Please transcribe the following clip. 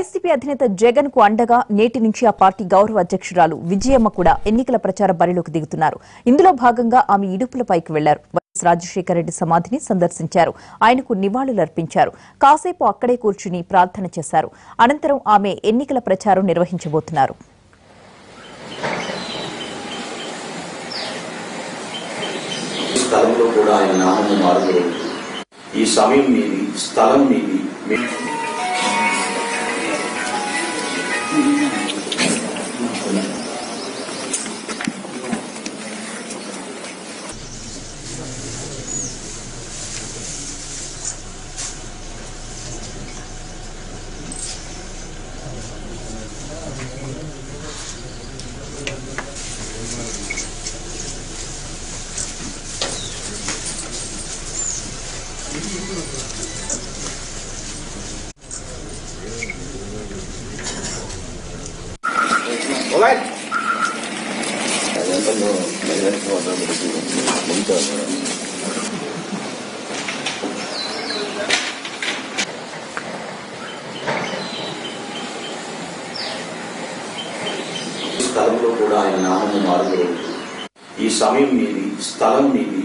YCP అధినేత జగన్ కు అండగా నేటి నుంచి ఆ పార్టీ గౌరవ అధ్యక్షురాలు విజయమ్మ కూడా ఎన్నికల ప్రచార బరిలోకి దిగుతున్నారు. ఇందులో భాగంగా ఆమె ఇడుపులపైకి వెళ్లారు. వైఎస్ రాజశేఖర రెడ్డి సమాధిని సందర్శించారు. ఆయనకు నివాళులర్పించారు. కాసేపు అక్కడే కూర్చుని ప్రార్థన చేశారు. అనంతరం ఆమె ఎన్నికల ప్రచారం నిర్వహించబోతున్నారు. స్థలంలో కూడా ఆయన నామము మారుతుంది. ఈ సమయం మీది, స్థలం మీది. స్థలంలో కూడా ఆయన నామము మారుతుంది. ఈ సమయం మీది, స్థలం మీది.